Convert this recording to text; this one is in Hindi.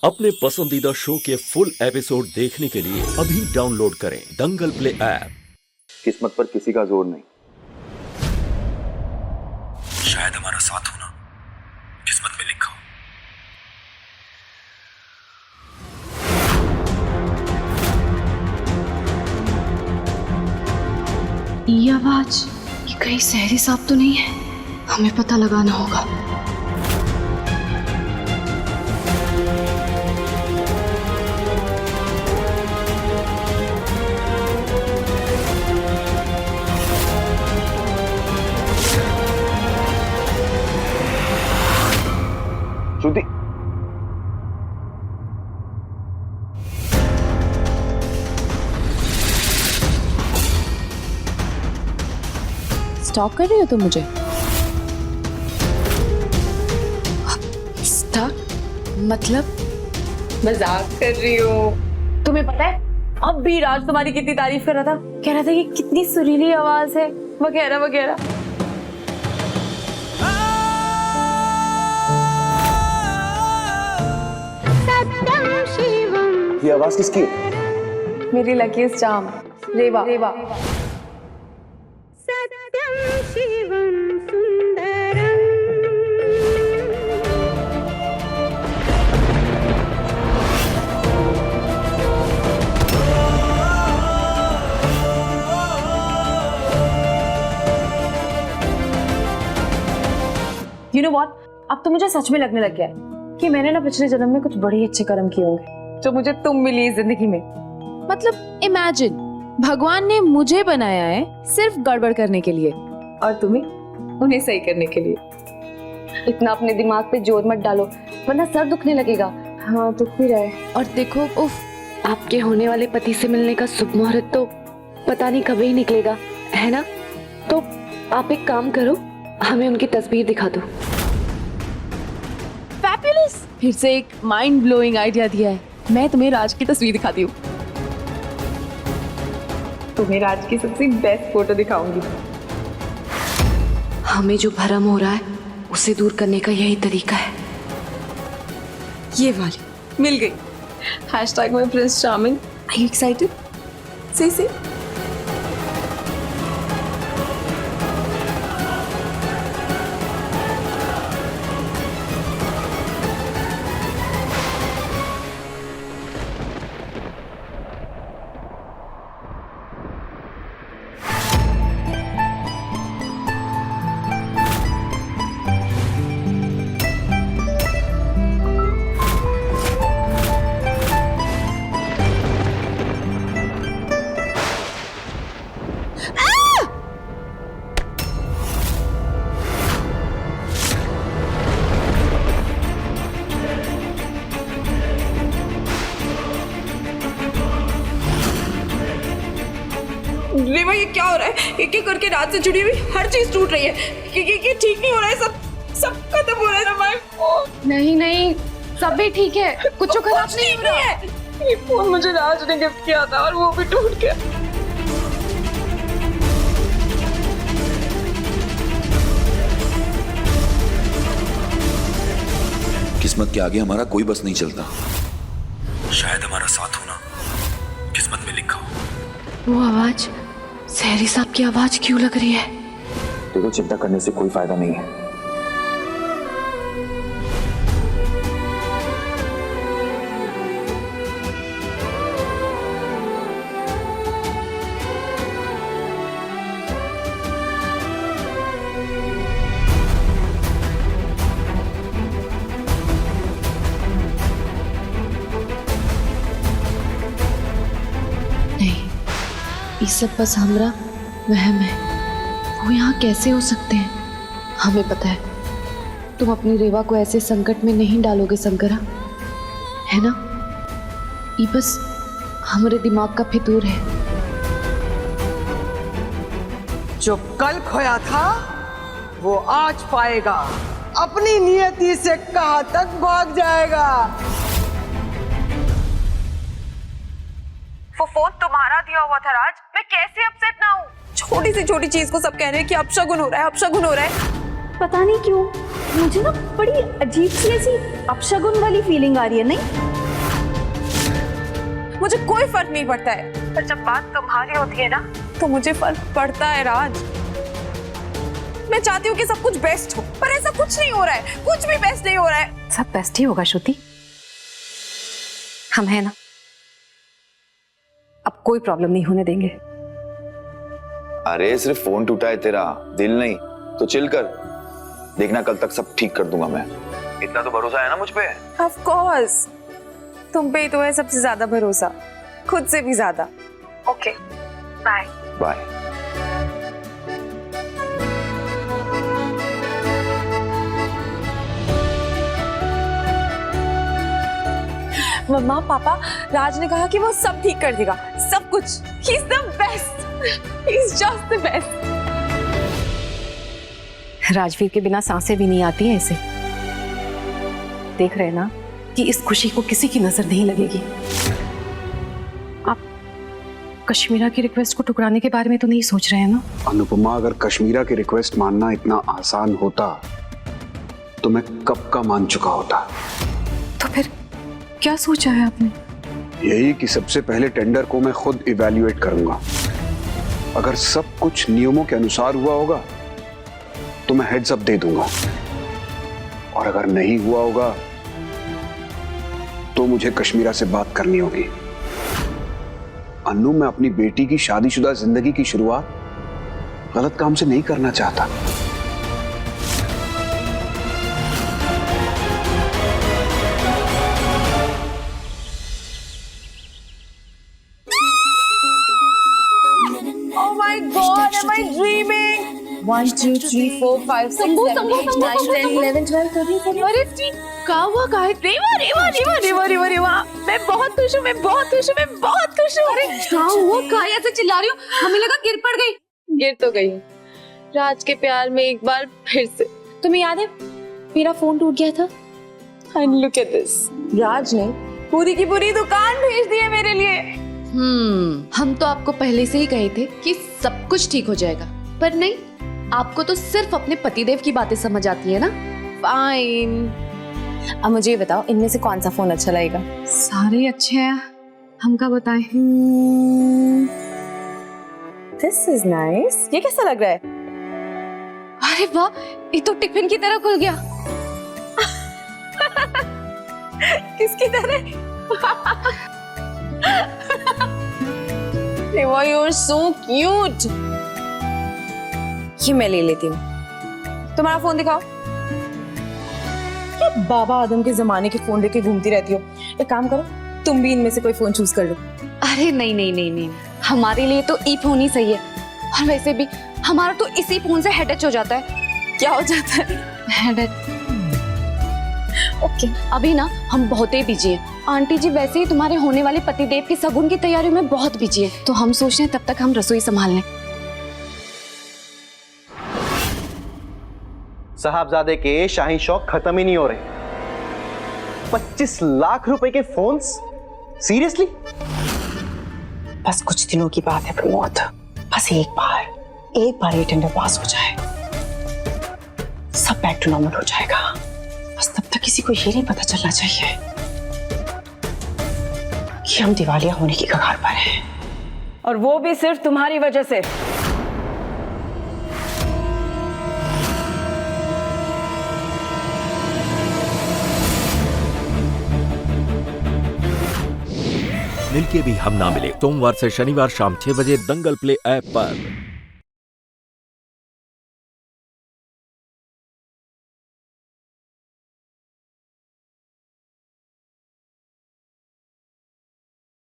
अपने पसंदीदा शो के फुल एपिसोड देखने के लिए अभी डाउनलोड करें दंगल प्ले ऐप। किस्मत पर किसी का जोर नहीं। शायद हमारा साथ होना किस्मत में लिखा हो। ये आवाज ये कहीं सहरी साहब तो नहीं है? हमें पता लगाना होगा। श्रुति, स्टॉक कर रही हो तुम मुझे? स्टॉक मतलब? मजाक कर रही हो। तुम्हें पता है अब भी राज तुम्हारी कितनी तारीफ कर रहा था, कह रहा था कि कितनी सुरीली आवाज है वगैरह वगैरह। ये आवाज किसकी है? मेरी लकीस्ट चाम रेवा। रेवा यू नो व्हाट, अब तो मुझे सच में लगने लग गया है कि मैंने ना पिछले जन्म में कुछ बड़े ही अच्छे कर्म किए होंगे जो मुझे तुम मिली इस जिंदगी में। मतलब इमेजिन, भगवान ने मुझे बनाया है सिर्फ गड़बड़ करने के लिए और तुम्हें उन्हें सही करने के लिए। इतना अपने दिमाग पे जोर मत डालो वरना सर दुखने लगेगा। हाँ दुख भी रहे। और देखो उफ, आपके होने वाले पति से मिलने का शुभ मुहूर्त तो पता नहीं कब ही निकलेगा, है ना? तो आप एक काम करो, हमें उनकी तस्वीर दिखा दो। फैबुलस! फिर से एक माइंड ब्लोइंग आइडिया दिया है। मैं तुम्हें राज की तस्वीर दिखाती हूँ। तुम्हें राज की सबसे बेस्ट फोटो दिखाऊंगी। हमें जो भरम हो रहा है उसे दूर करने का यही तरीका है। ये वाली मिल गई। हैशटैग में prince charming. Are you excited? से रेवा, ये क्या हो रहा है? एक एक करके रात से जुड़ी हुई हर चीज टूट रही है। ये ठीक नहीं हो रहा है। सब खत्म हो रहा है हमारे। नहीं नहीं, सब भी ठीक है, कुछ खराब नहीं हो रहा है। ये फोन मुझे राज ने गिफ्ट किया था और वो भी टूट गया। किस्मत के आगे हमारा कोई बस नहीं चलता। शायद हमारा साथ होना किस्मत में लिखा हो। वो आवाज सहरी साहब की आवाज क्यों लग रही है? देखो, चिंता करने से कोई फायदा नहीं है। ये सब बस हमरा वहम है। वो यहाँ कैसे हो सकते हैं? हमें पता है तुम अपनी रेवा को ऐसे संकट में नहीं डालोगे शंकरा, है ना? ये बस हमारे दिमाग का फितूर है। जो कल खोया था वो आज पाएगा, अपनी नियति से कहां तक भाग जाएगा। वो फोन तुम्हारा दिया हुआ था राज, मैं कैसे अपसेट ना हूँ। छोटी सी छोटी चीज को सब कह रहे हैं कि अपशगुन हो रहा है, अपशगुन हो रहा है। पता नहीं क्यों मुझे ना बड़ी अजीब सी ऐसी अपशगुन वाली फीलिंग आ रही है। नहीं मुझे कोई फर्क नहीं पड़ता है, पर जब बात तुम्हारी होती है ना तो मुझे फर्क पड़ता है राज। मैं चाहती हूँ कि सब कुछ बेस्ट हो, पर ऐसा कुछ नहीं हो रहा है, कुछ भी बेस्ट नहीं हो रहा है। सब बेस्ट ही होगा श्रुति, हम है ना, अब कोई प्रॉब्लम नहीं होने देंगे। अरे सिर्फ फोन टूटा है तेरा, दिल नहीं, तो चिल कर, देखना कल तक सब ठीक कर दूंगा मैं। इतना तो भरोसा है ना मुझ पे? ऑफ कोर्स, तुम पे ही तो है सबसे ज्यादा भरोसा, खुद से भी ज्यादा। Okay, bye bye. मम्मा पापा, राज ने कहा कि वो सब ठीक कर देगा, सब कुछ। He is the best, he is just the best. Rajveer के बिना सांसें भी नहीं आती हैं इसे। देख रहे हैं ना कि इस खुशी को किसी की नजर नहीं लगेगी। आप कश्मीरा की रिक्वेस्ट को ठुकराने के बारे में तो नहीं सोच रहे हैं ना? अनुपमा, अगर कश्मीरा की रिक्वेस्ट मानना इतना आसान होता तो मैं कब का मान चुका होता। तो फिर क्या सोचा है आपने? यही कि सबसे पहले टेंडर को मैं खुद इवैल्यूएट करूंगा। अगर सब कुछ नियमों के अनुसार हुआ होगा तो मैं हेड्स अप दे दूंगा, और अगर नहीं हुआ होगा तो मुझे कश्मीरा से बात करनी होगी। अन्नू, मैं अपनी बेटी की शादीशुदा जिंदगी की शुरुआत गलत काम से नहीं करना चाहता। Oh my God, am I dreaming? 1, 2, 3, 4, 5, 6, 7, 8, 9, 10, 11, 12, 13, 14. अरे कहाँ हुआ? कहाँ है? रेवा, रेवा, रेवा, रेवा, रेवा, रेवा। मैं बहुत खुश हूँ, मैं बहुत खुश हूँ, मैं बहुत खुश हूँ। अरे क्या हुआ? कहाँ ऐसे चिल्ला रही हो? हमें लगा गिर पड़ गई। गिर तो गई राज के प्यार में एक बार फिर से। तुम्हें याद है मेरा फोन टूट गया था? And look at this, राज ने पूरी की पूरी दुकान भेज दी है मेरे लिए। हम तो आपको पहले से ही कहे थे कि सब कुछ ठीक हो जाएगा, पर नहीं, आपको तो सिर्फ अपने पतिदेव की बातें समझ आती है ना। फाइन, अब मुझे ये बताओ, इनमें से कौन सा फोन अच्छा लगेगा? सारे अच्छे हैं, हम क्या बताएं? This is nice. ये कैसा लग रहा है? अरे वाह, ये तो टिफिन की तरह खुल गया। किसकी तरह? Reva, you're so cute. ये मैं ले लेती हूँ। तुम्हारा फोन दिखाओ। क्या बाबा आदम के जमाने के फोन लेके घूमती रहती हो? एक काम करो, तुम भी इनमें से कोई फोन चूज कर लो। अरे नहीं नहीं नहीं नहीं, हमारे लिए तो ई फोन ही सही है। और वैसे भी हमारा तो इसी फोन से हेड टच हो जाता है। क्या हो जाता है? हेड ओके, अभी ना हम बहुत ही बिजी हैं। आंटी जी वैसे ही तुम्हारे होने वाले पतिदेव की सगुन की तैयारियों में बहुत बिजी है, तो हम सोच रहे हैं तब तक हम रसोई संभाल लें। साहबजादे के शाही शौक खत्म ही नहीं हो रहे। 25 लाख रुपए के फोन्स, सीरियसली? बस कुछ दिनों की बात है प्रमोद, बस एक बार ये टेंडर पास हो जाए, सब बैक टू नॉर्मल हो जाएगा। बस तब तक किसी को ये नहीं पता चलना चाहिए कि हम दिवालिया होने की कगार पर हैं, और वो भी सिर्फ तुम्हारी वजह से। मिलके भी हम ना मिले, सोमवार से शनिवार शाम 6 बजे दंगल प्ले ऐप पर।